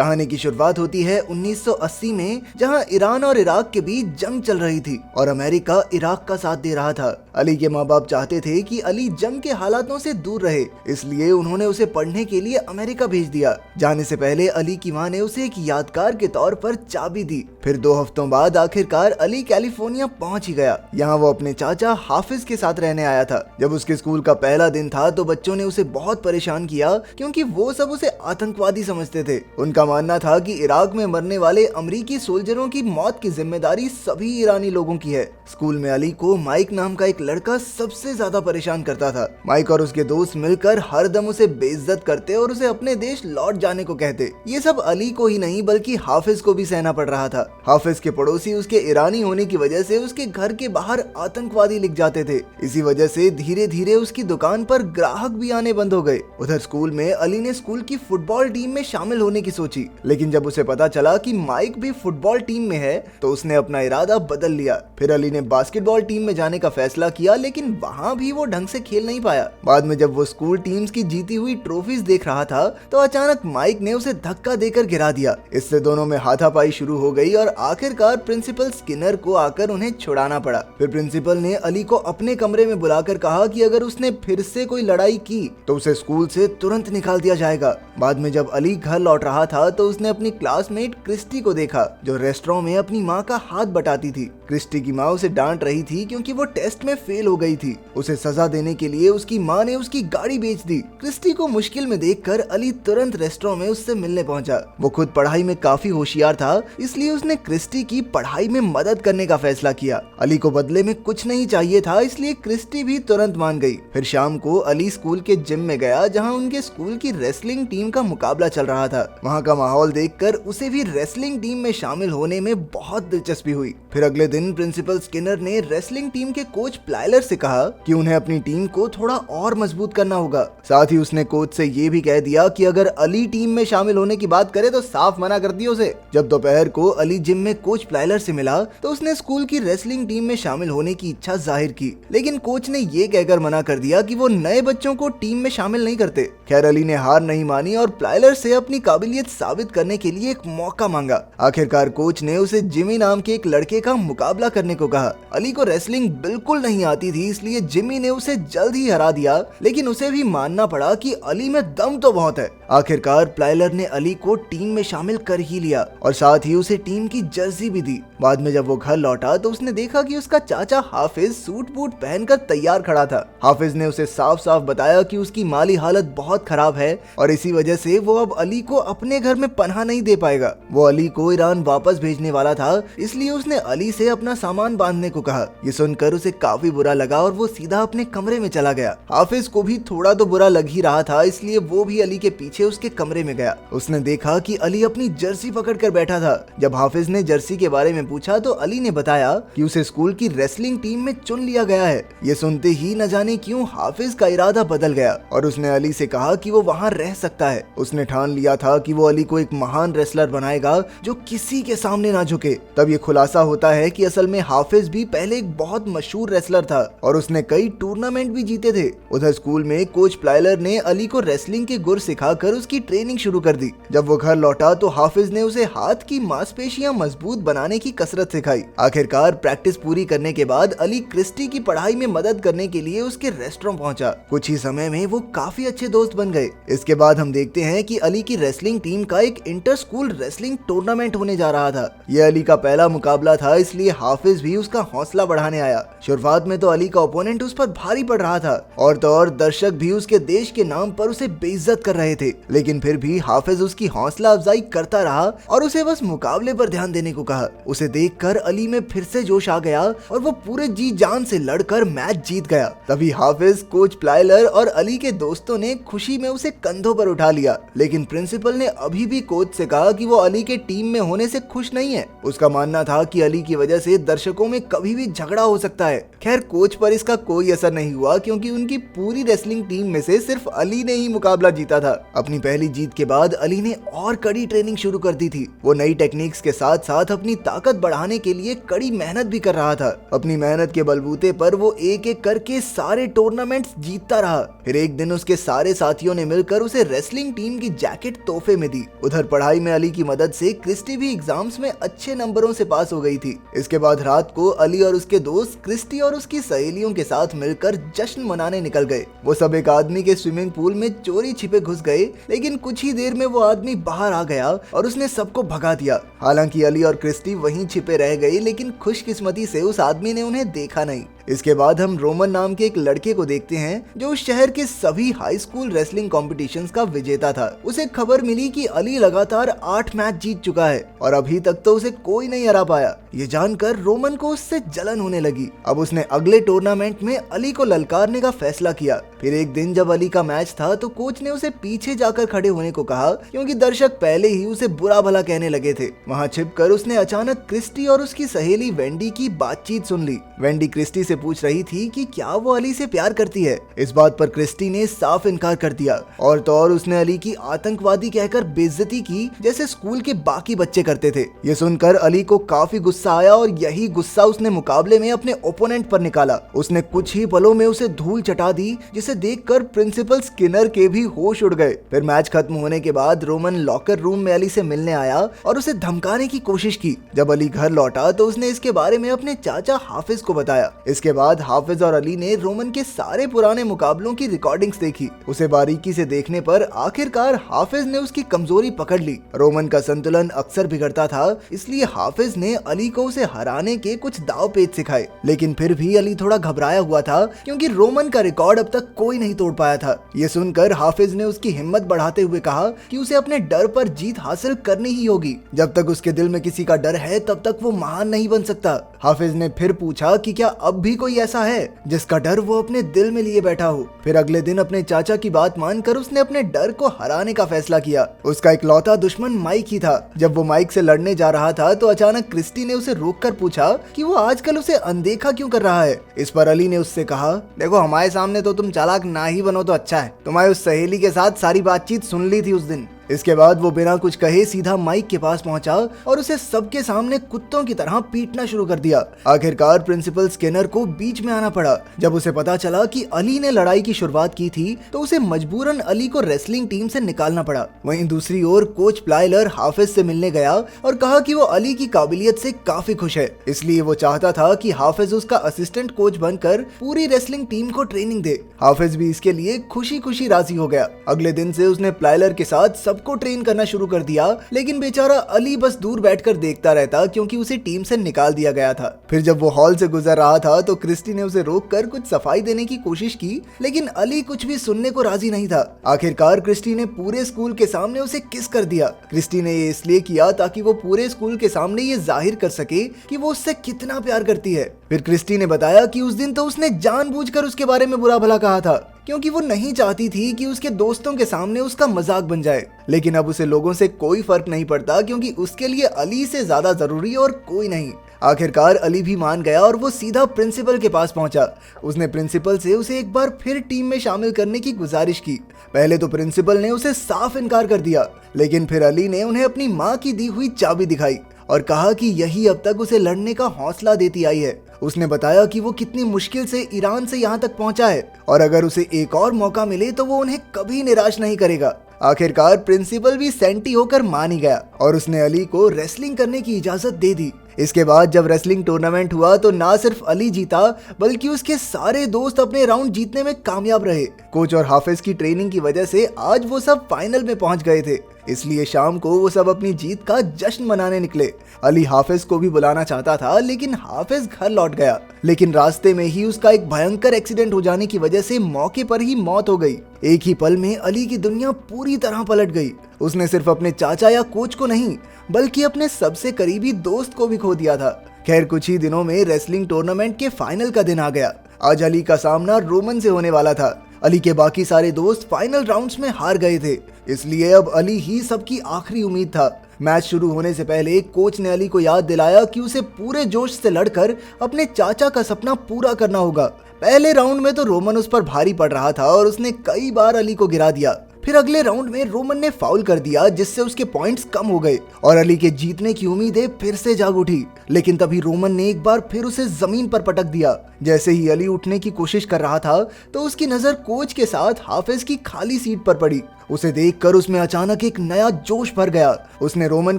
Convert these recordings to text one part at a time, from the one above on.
कहानी की शुरुआत होती है 1980 में, जहां ईरान और इराक के बीच जंग चल रही थी और अमेरिका इराक का साथ दे रहा था। अली के माँ बाप चाहते थे कि अली जंग के हालातों से दूर रहे, इसलिए उन्होंने उसे पढ़ने के लिए अमेरिका भेज दिया। जाने से पहले अली की माँ ने उसे एक यादगार के तौर पर चाबी दी। फिर 2 हफ्तों बाद आखिरकार अली कैलिफोर्निया पहुंच ही गया। यहाँ वो अपने चाचा हाफिज के साथ रहने आया था। जब उसके स्कूल का पहला दिन था तो बच्चों ने उसे बहुत परेशान किया, क्योंकि वो सब उसे आतंकवादी समझते थे। उनका मानना था कि इराक में मरने वाले अमरीकी सोल्जरों की मौत की जिम्मेदारी सभी ईरानी लोगों की है। स्कूल में अली को माइक नाम का एक लड़का सबसे ज्यादा परेशान करता था। माइक और उसके दोस्त मिलकर हर दम उसे बेइज्जत करते और उसे अपने देश लौट जाने को कहते। ये सब अली को ही नहीं बल्कि हाफिज को भी सहना पड़ रहा था। हाफिज के पड़ोसी उसके ईरानी होने की वजह से उसके घर के बाहर आतंकवादी लिख जाते थे। इसी वजह से धीरे धीरे उसकी दुकान पर ग्राहक भी आने बंद हो गए। उधर स्कूल में अली ने स्कूल की फुटबॉल टीम में शामिल होने की सोची, लेकिन जब उसे पता चला कि माइक भी फुटबॉल टीम में है तो उसने अपना इरादा बदल लिया। फिर अली ने बास्केटबॉल टीम में जाने का फैसला किया, लेकिन वहाँ भी वो ढंग से खेल नहीं पाया। बाद में जब वो स्कूल टीम्स की जीती हुई ट्रॉफीज देख रहा था तो अचानक माइक ने उसे धक्का देकर गिरा दिया। इससे दोनों में हाथापाई शुरू हो गई और आखिरकार प्रिंसिपल स्किनर को आकर उन्हें छुड़ाना पड़ा। फिर प्रिंसिपल ने अली को अपने कमरे में बुलाकर कहा कि अगर उसने फिर से कोई लड़ाई की तो उसे स्कूल से तुरंत निकाल दिया जाएगा। बाद में जब अली घर लौट रहा था तो उसने अपनी क्लासमेट क्रिस्टी को देखा, जो रेस्टोरेंट में अपनी माँ का हाथ बटाती थी। क्रिस्टी की माँ उसे डांट रही थी क्योंकि वो टेस्ट में फेल हो गई थी। उसे सजा देने के लिए उसकी माँ ने उसकी गाड़ी बेच दी। क्रिस्टी को मुश्किल में देखकर अली तुरंत रेस्टोरेंट में उससे मिलने पहुंचा। वो खुद पढ़ाई में काफी होशियार था, इसलिए उसने क्रिस्टी की पढ़ाई में मदद करने का फैसला किया। अली को बदले में कुछ नहीं चाहिए था, इसलिए क्रिस्टी भी तुरंत मान गई। फिर शाम को अली स्कूल के जिम में गया, जहां उनके स्कूल की रेसलिंग टीम का मुकाबला चल रहा था। वहां का माहौल देखकर उसे भी रेसलिंग टीम में शामिल होने में बहुत दिलचस्पी हुई। फिर अगले दिन प्रिंसिपल स्किनर ने रेसलिंग टीम के कोच प्लाइलर से कहा कि उन्हें अपनी टीम को थोड़ा और मजबूत करना होगा। साथ ही उसने कोच से ये भी कह दिया कि अगर अली टीम में शामिल होने की बात करे तो साफ मना कर दिया उसे। जब दोपहर को अली जिम में कोच प्लाइलर से मिला तो उसने स्कूल की रेसलिंग टीम में शामिल होने की इच्छा जाहिर की, लेकिन कोच ने ये कहकर मना कर दिया कि वो नए बच्चों को टीम में शामिल नहीं करते। खैर अली ने हार नहीं मानी और प्लाइलर से अपनी काबिलियत साबित करने के लिए एक मौका मांगा। आखिरकार कोच ने उसे जिमी नाम के एक लड़के का मुकाबला करने को कहा। अली को रेसलिंग बिल्कुल नहीं आती थी, इसलिए जिमी ने उसे जल्द ही हरा दिया, लेकिन उसे भी मानना पड़ा कि अली में दम तो बहुत है। आखिरकार प्लाइलर ने अली को टीम में शामिल कर ही लिया और साथ ही उसे टीम की जर्सी भी दी। बाद में जब वो घर लौटा तो उसने देखा कि उसका चाचा हाफिज सूट बूट पहनकर तैयार खड़ा था। हाफिज ने उसे साफ साफ बताया कि उसकी माली हालत बहुत खराब है और इसी वजह से वो अब अली को अपने घर में पनाह नहीं दे पाएगा। वो अली को ईरान वापस भेजने वाला था, इसलिए उसने अली से अपना सामान बांधने को कहा। ये सुनकर उसे काफी बुरा लगा और वो सीधा अपने कमरे में चला गया। हाफिज को भी थोड़ा तो बुरा लग ही रहा था, इसलिए वो भी अली के पीछे उसके कमरे में गया। उसने देखा कि अली अपनी जर्सी पकड़कर बैठा था। जब हाफिज ने जर्सी के बारे में पूछा तो अली ने बताया कि उसे स्कूल की रेसलिंग टीम में चुन लिया गया है। ये सुनते ही न जाने क्यों हाफिज का इरादा बदल गया और उसने अली से कहा कि वो वहाँ रह सकता है। उसने ठान लिया था कि वो अली को एक महान रेसलर बनाएगा जो किसी के सामने ना झुके। तब ये खुलासा होता है कि असल में हाफिज भी पहले एक बहुत मशहूर रेसलर था और उसने कई टूर्नामेंट भी जीते थे। उधर स्कूल में कोच प्लाइलर ने अली को रेसलिंग के गुर सिखाकर उसकी ट्रेनिंग शुरू कर दी। जब वो घर लौटा तो हाफिज ने उसे हाथ की मांसपेशियां मजबूत बनाने की कसरत सिखाई। आखिरकार प्रैक्टिस पूरी करने के बाद अली क्रिस्टी की पढ़ाई में मदद करने के लिए उसके रेस्टोरेंट पहुंचा। कुछ ही समय में वो काफी अच्छे दोस्त बन गए। इसके बाद हम देखते हैं कि अली की रेसलिंग टीम का एक इंटर स्कूल रेसलिंग टूर्नामेंट होने जा रहा था। यह अली का पहला मुकाबला था, इसलिए हाफिज भी उसका हौसला बढ़ाने आया। शुरुआत में तो अली का ओपोनेंट उस पर भारी पड़ रहा था और तो और दर्शक भी उसके देश के नाम पर उसे बेइज्जत कर रहे थे, लेकिन फिर भी हाफिज उसकी हौसला अफजाई करता रहा और उसे बस मुकाबले पर ध्यान देने को कहा। उसे देखकर अली में फिर से जोश आ गया और वो पूरे जी जान से लड़कर मैच जीत गया। तभी हाफिज, कोच प्लाइलर और अली के दोस्तों ने खुशी में उसे कंधों पर उठा लिया, लेकिन प्रिंसिपल ने अभी भी कोच से कहा कि वो अली के टीम में होने से खुश नहीं है। उसका मानना था कि अली की वजह से दर्शकों में कभी भी झगड़ा हो सकता है। खैर कोच पर इसका कोई असर नहीं हुआ, क्योंकि उनकी पूरी रेसलिंग टीम में से सिर्फ अली ने ही मुकाबला जीता था। अपने अपनी पहली जीत के बाद अली ने और कड़ी ट्रेनिंग शुरू कर दी थी। वो नई टेक्निक्स के साथ साथ अपनी ताकत बढ़ाने के लिए कड़ी मेहनत भी कर रहा था। अपनी मेहनत के बलबूते पर वो एक एक करके सारे टूर्नामेंट्स जीतता रहा। फिर एक दिन उसके सारे साथियों ने मिलकर उसे रेसलिंग टीम की जैकेट तोहफे में दी। उधर पढ़ाई में अली की मदद से क्रिस्टी भी एग्जाम्स में अच्छे नंबरों से पास हो गई थी। इसके बाद रात को अली और उसके दोस्त क्रिस्टी और उसकी सहेलियों के साथ मिलकर जश्न मनाने निकल गए। वो सब एक आदमी के स्विमिंग पूल में चोरी छिपे घुस गए, लेकिन कुछ ही देर में वो आदमी बाहर आ गया और उसने सबको भगा दिया। हालांकि अली और क्रिस्टी वहीं छिपे रह गए, लेकिन खुशकिस्मती से उस आदमी ने उन्हें देखा नहीं। इसके बाद हम रोमन नाम के एक लड़के को देखते हैं जो उस शहर के सभी हाई स्कूल रेसलिंग कॉम्पिटिशन्स का विजेता था। उसे खबर मिली कि अली लगातार 8 मैच जीत चुका है और अभी तक तो उसे कोई नहीं हरा पाया। ये जानकर रोमन को उससे जलन होने लगी। अब उसने अगले टूर्नामेंट में अली को ललकारने का फैसला किया। फिर एक दिन जब अली का मैच था तो कोच ने उसे पीछे जाकर खड़े होने को कहा, क्योंकि दर्शक पहले ही उसे बुरा भला कहने लगे थे। वहाँ छिपकर उसने अचानक क्रिस्टी और उसकी सहेली वेंडी की बातचीत सुन ली। वेंडी क्रिस्टी से पूछ रही थी कि क्या वो अली से प्यार करती है। इस बात पर क्रिस्टी ने साफ इनकार कर दिया और तो और उसने अली की आतंकवादी कहकर बेइज्जती की, जैसे स्कूल के बाकी बच्चे करते थे। ये सुनकर अली को काफी गुस्सा आया और यही गुस्सा उसने मुकाबले में अपने ओपोनेंट पर निकाला। उसने कुछ ही पलों में उसे धूल चटा दी, जिसे देखकर प्रिंसिपल स्किनर के भी होश उड़ गए। फिर मैच खत्म होने के बाद रोमन लॉकर रूम में अली से मिलने आया और उसे धमकाने की कोशिश की। जब अली घर लौटा तो उसने इसके बारे में अपने चाचा हाफिज को बताया। इसके बाद हाफिज और अली ने रोमन के सारे पुराने मुकाबलों की रिकॉर्डिंग्स देखी। उसे बारीकी से देखने पर आखिरकार हाफिज ने उसकी कमजोरी पकड़ ली। रोमन का संतुलन अक्सर बिगड़ता था, इसलिए हाफिज ने अली को उसे हराने के कुछ दाव पेच सिखाए। लेकिन फिर भी अली थोड़ा घबराया हुआ था, क्योंकि रोमन का रिकॉर्ड अब तक कोई नहीं तोड़ पाया था। ये सुनकर हाफिज ने उसकी हिम्मत बढ़ाते हुए कहा कि उसे अपने डर पर जीत हासिल करनी ही होगी। जब तक उसके दिल में किसी का डर है तब तक वो महान नहीं बन सकता। हाफिज ने फिर पूछा कि क्या अब भी कोई ऐसा है जिसका डर वो अपने दिल में लिए बैठा हो। फिर अगले दिन अपने चाचा की बात मानकर उसने अपने डर को हराने का फैसला किया। उसका इकलौता दुश्मन माइक ही था। जब वो माइक से लड़ने जा रहा था तो अचानक क्रिस्टी ने उसे रोककर पूछा कि वो आजकल उसे अनदेखा क्यों कर रहा है। इस पर अली ने उससे कहा, देखो हमारे सामने तो तुम चालाक ना ही बनो तो अच्छा है। तुम्हारी उस सहेली के साथ सारी बातचीत सुन ली थी उस दिन। इसके बाद वो बिना कुछ कहे सीधा माइक के पास पहुंचा और उसे सबके सामने कुत्तों की तरह पीटना शुरू कर दिया। आखिरकार प्रिंसिपल स्किनर को बीच में आना पड़ा। जब उसे पता चला कि अली ने लड़ाई की शुरुआत की थी तो उसे मजबूरन अली को रेसलिंग टीम से निकालना पड़ा। वहीं दूसरी ओर कोच प्लाइलर हाफिज से मिलने गया और कहा कि वो अली की काबिलियत से काफी खुश है, इसलिए वो चाहता था कि हाफिज उसका असिस्टेंट कोच बनकर पूरी रेसलिंग टीम को ट्रेनिंग दे। हाफिज भी इसके लिए खुशी खुशी राजी हो गया। अगले दिन से उसने प्लाइलर के साथ को ट्रेन करना शुरू कर दिया, लेकिन बेचारा अली बस दूर बैठकर देखता रहता, क्योंकि उसे टीम से निकाल दिया गया था। फिर जब वो हॉल से गुजर रहा था तो क्रिस्टी ने उसे रोककर कुछ सफाई देने की कोशिश की, लेकिन अली कुछ भी सुनने को राजी नहीं था। आखिरकार क्रिस्टी ने पूरे स्कूल के सामने उसे किस कर दिया। क्रिस्टी ने ये इसलिए किया ताकि वो पूरे स्कूल के सामने ये जाहिर कर सके कि वो उससे कितना प्यार करती है। फिर क्रिस्टी ने बताया कि उस दिन तो उसने जानबूझकर उसके बारे में बुरा भला कहा था, क्योंकि वो नहीं चाहती थी कि उसके दोस्तों के सामने उसका मजाक बन जाए। लेकिन अब उसे लोगों से कोई फर्क नहीं पड़ता, क्योंकि उसके लिए अली से ज्यादा जरूरी और कोई नहीं। आखिरकार अली भी मान गया और वो सीधा प्रिंसिपल के पास पहुंचा। उसने प्रिंसिपल से उसे एक बार फिर टीम में शामिल करने की गुजारिश की। पहले तो प्रिंसिपल ने उसे साफ इनकार कर दिया, लेकिन फिर अली ने उन्हें अपनी माँ की दी हुई चाबी दिखाई और कहा कि यही अब तक उसे लड़ने का हौसला देती आई है। उसने बताया कि वो कितनी मुश्किल से ईरान से यहाँ तक पहुंचा है और अगर उसे एक और मौका मिले तो वो उन्हें कभी निराश नहीं करेगा। आखिरकार प्रिंसिपल भी सेंटी होकर मान ही गया और उसने अली को रेसलिंग करने की इजाजत दे दी। इसके बाद जब रेसलिंग टूर्नामेंट हुआ तो ना सिर्फ अली जीता, बल्कि उसके सारे दोस्त अपने राउंड जीतने में कामयाब रहे। कोच और हाफिज की ट्रेनिंग की वजह से आज वो सब फाइनल में पहुंच गए थे, इसलिए शाम को वो सब अपनी जीत का जश्न मनाने निकले। अली हाफिज को भी बुलाना चाहता था, लेकिन हाफिज घर लौट गया। लेकिन रास्ते में ही उसका एक भयंकर एक्सीडेंट हो जाने की वजह से मौके पर ही मौत हो गई। एक ही पल में अली की दुनिया पूरी तरह पलट गई। उसने सिर्फ अपने चाचा या कोच को नहीं, बल्कि अपने सबसे करीबी दोस्त को भी खो दिया था। खैर कुछ ही दिनों में रेसलिंग टूर्नामेंट के फाइनल का दिन आ गया। आज अली का सामना रोमन से होने वाला था। अली के बाकी सारे दोस्त फाइनल राउंड्स में हार गए थे, इसलिए अब अली ही सबकी आखिरी उम्मीद था। मैच शुरू होने से पहले कोच ने अली को याद दिलाया कि उसे पूरे जोश से लड़कर अपने चाचा का सपना पूरा करना होगा। पहले राउंड में तो रोमन उस पर भारी पड़ रहा था और उसने कई बार अली को गिरा दिया। फिर अगले राउंड में रोमन ने फाउल कर दिया जिससे उसके पॉइंट्स कम हो गए और अली के जीतने की उम्मीदें फिर से जाग उठी। लेकिन तभी रोमन ने एक बार फिर उसे जमीन पर पटक दिया। जैसे ही अली उठने की कोशिश कर रहा था तो उसकी नजर कोच के साथ हाफिज की खाली सीट पर पड़ी। उसे देखकर उसमें अचानक एक नया जोश भर गया। उसने रोमन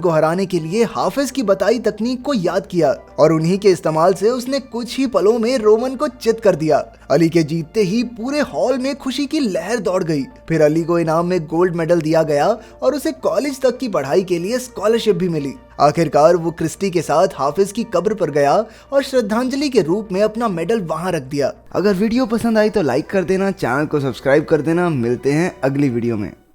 को हराने के लिए हाफिज की बताई तकनीक को याद किया और उन्हीं के इस्तेमाल से उसने कुछ ही पलों में रोमन को चित कर दिया। अली के जीतते ही पूरे हॉल में खुशी की लहर दौड़ गई। फिर अली को इनाम में गोल्ड मेडल दिया गया और उसे कॉलेज तक की पढ़ाई के लिए स्कॉलरशिप भी मिली। आखिरकार वो क्रिस्टी के साथ हाफिज की कब्र पर गया और श्रद्धांजलि के रूप में अपना मेडल वहां रख दिया। अगर वीडियो पसंद आई तो लाइक कर देना, चैनल को सब्सक्राइब कर देना। मिलते हैं अगली वीडियो में।